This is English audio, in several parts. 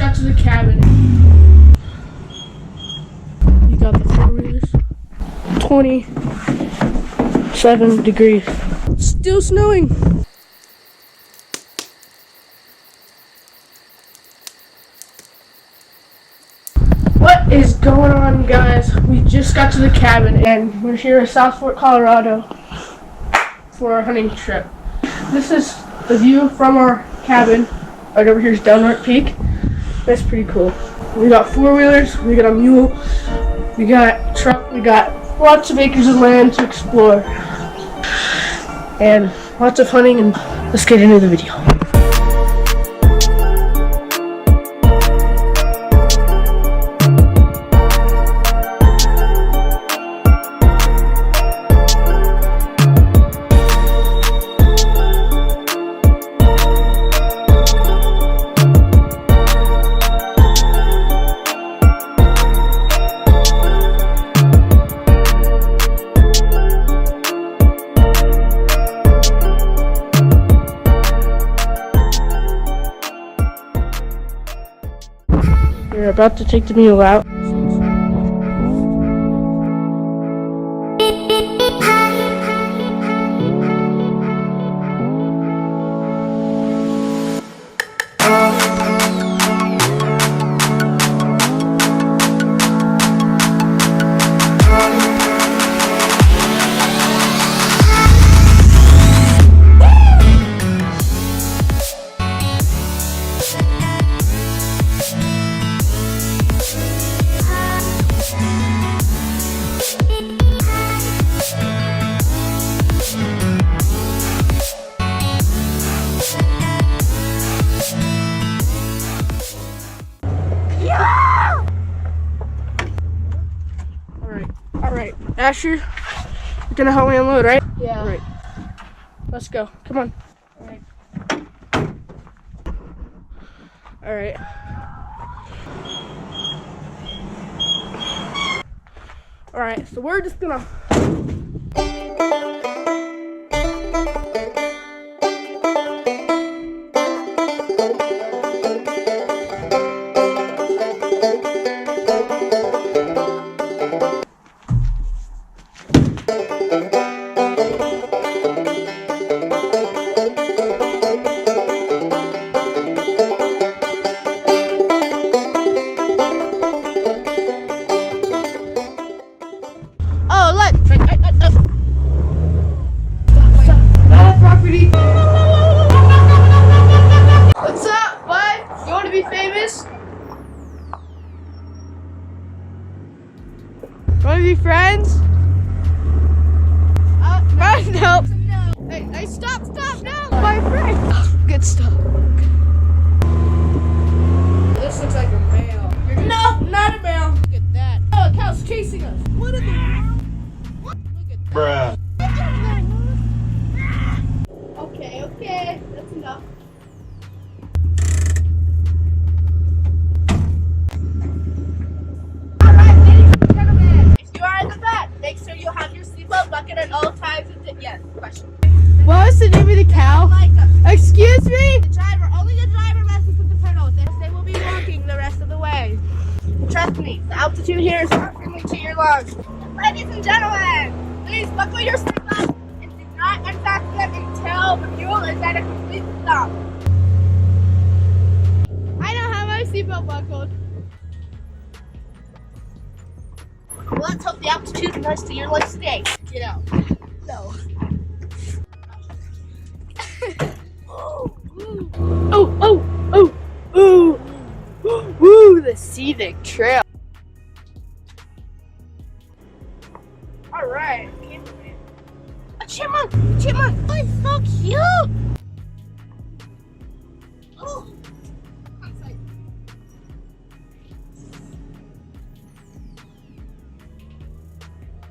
got to the cabin. You got the four-wheelers. 27 degrees. Still snowing. What is going on, guys? We just got to the cabin and we're here in South Fork, Colorado for our hunting trip. This is the view from our cabin. Right over here is Downright Peak. That's pretty cool. We got four-wheelers, we got a mule, we got truck, we got lots of acres of land to explore. And lots of hunting, and let's get into the video. We're about to take the mule out. Alright, Asher, you're gonna help me unload, right? Yeah. Alright. Let's go. Come on. Alright. Alright, so we're just gonna property. What's up, bud? You want to be famous? Want to be friends? No. Hey, stop, no. My friend. Good stuff. This looks like a male. No, not a male. Look at that. Oh, a cow's chasing us. What are they? Look at that. Bruh. Okay, that's enough. Alright, ladies and gentlemen, if you are in the back, make sure you have your seatbelt bucket at all times. Yes, question. What was the name of the cow? Excuse me? Only the driver messes with the pedals. They will be walking the rest of the way. Trust me, the altitude here is not friendly to your lungs. Ladies and gentlemen, please buckle your seatbelt and do not unfasten them until the mule is at a complete stop. I don't have my seatbelt buckled. Well, let's hope the altitude is nice to your life stay. Get out. No. Woo, the scenic trail. Alright. A chipmunk! Chipmunk! Oh, it's so cute! Oh.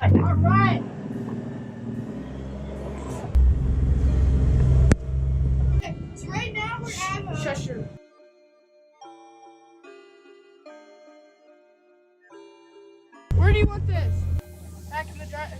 Alright. Okay, so right now we're at Cheshire. Where do you want this? Back in the drive.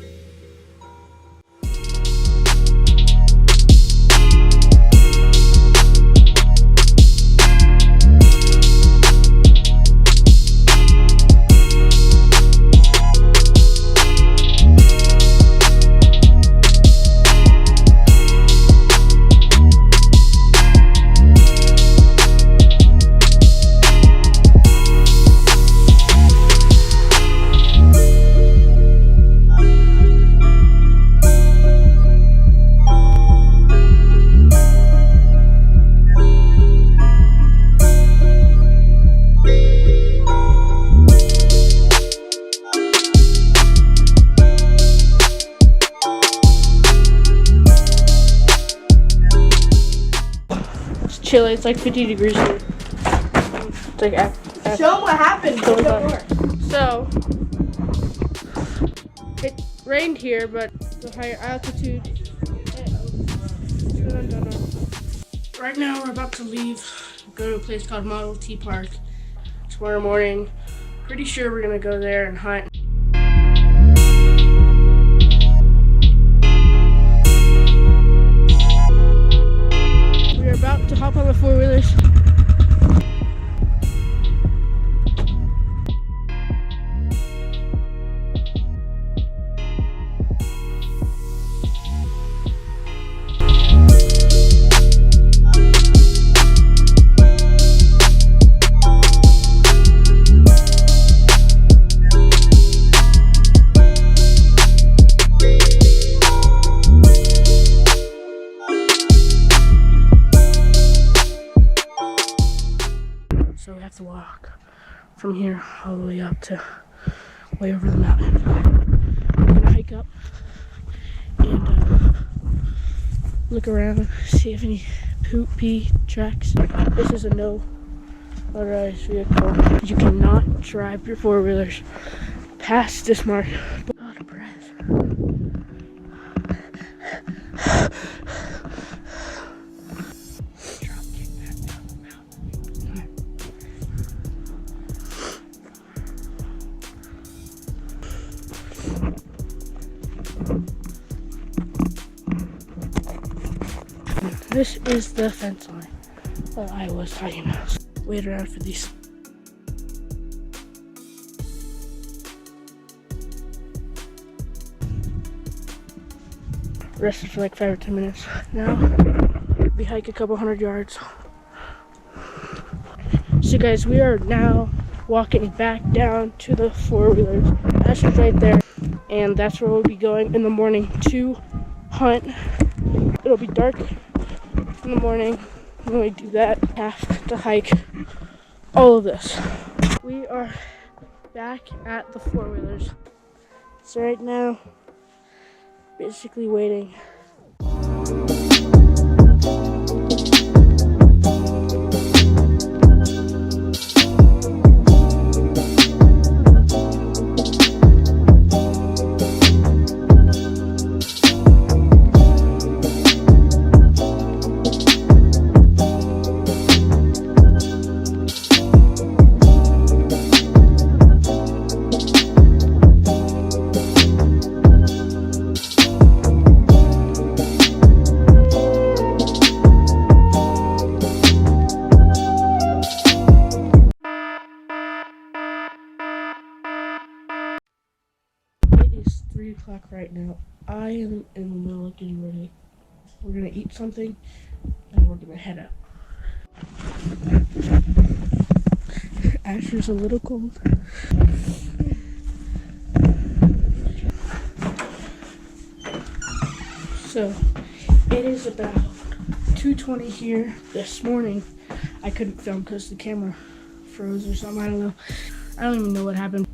chilly. It's like 50 degrees here. It's like Show them what happened. So, it rained here, but the higher altitude. Right now, we're about to leave, go to a place called Model T Park tomorrow morning. Pretty sure we're gonna go there and hunt. We're about to hop on the four-wheelers. So we have to walk from here all the way up to way over the mountain. We're gonna hike up and look around, see if any pee tracks. This is a no motorized vehicle. You cannot drive your four-wheelers past this mark. Out of breath. This is the fence line that I was talking about. Wait around for these. Rested for like 5 or 10 minutes. Now we hike a couple hundred yards. So guys, we are now walking back down to the four-wheelers. Ashton's right there, and that's where we'll be going in the morning to hunt. It'll be dark in the morning when we do that. Have to hike all of this. We are back at the four-wheelers. So right now, basically waiting. It is 3 o'clock right now. I am in the middle of getting ready. We're gonna eat something and we're gonna head out. Asher's a little cold. So it is about 2:20 here. This morning I couldn't film because the camera froze or something. I don't know. I don't even know what happened.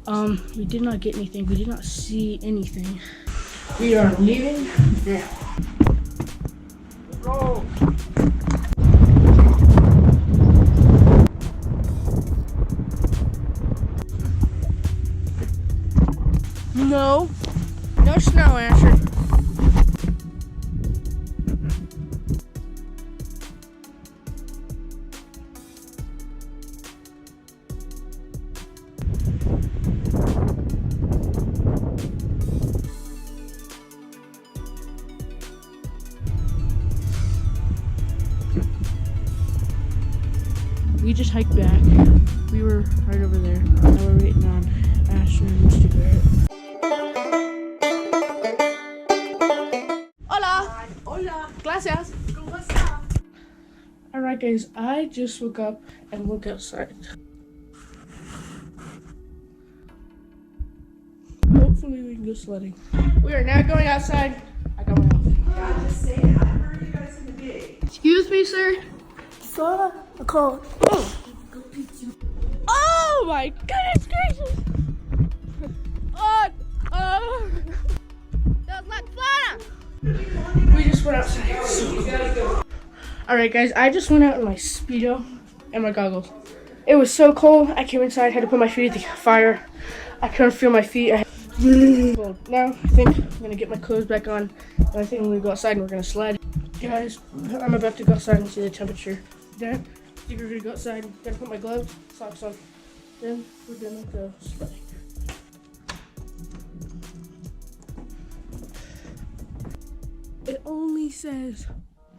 We did not get anything. We did not see anything. We are leaving now. Roll. No. No snow, Asher. We just hiked back. We were right over there. Now we're waiting on Asher and Mr. Barrett. Hola. Hola. Gracias. ¿Cómo está? Alright guys, I just woke up and look outside. Hopefully we can go sledding. We are now going outside. I got my outfit. God, just say it. How are you guys gonna be? Excuse me, sir. Saw a call. Oh my goodness gracious! That was not fun! We just went outside. So Alright guys, I just went out in my Speedo and my goggles. It was so cold, I came inside, had to put my feet at the fire. I couldn't feel my feet. Well, now I think I'm gonna get my clothes back on, and I think I'm gonna go outside and we're gonna sled. Guys, I'm about to go outside and see the temperature. Then, I think we're gonna go outside, gotta put my gloves, socks on. Then, we're gonna go sledding. It only says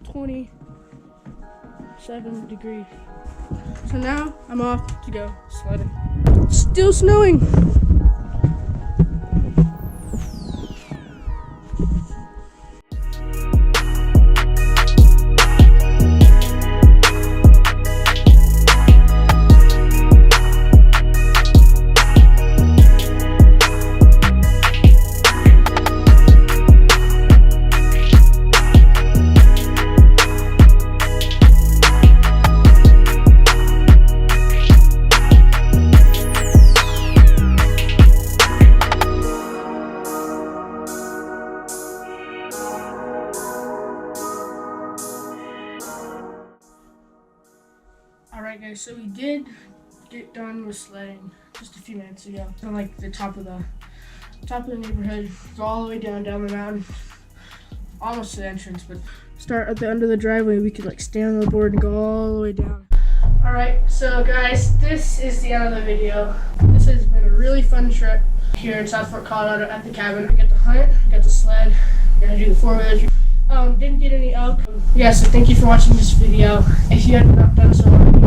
27 degrees. So now I'm off to go sledding. It's still snowing. Alright guys, so we did get done with sledding just a few minutes ago. On like the top of the neighborhood, go all the way down the mountain, almost to the entrance, but start at the end of the driveway. We could like stand on the board and go all the way down. Alright, so guys, this is the end of the video. This has been a really fun trip here in South Fork, Colorado at the cabin. I got to hunt, I got to sled, I got to do the 4-wheelers. Didn't get any elk. Yeah, so thank you for watching this video. If you have not done so already,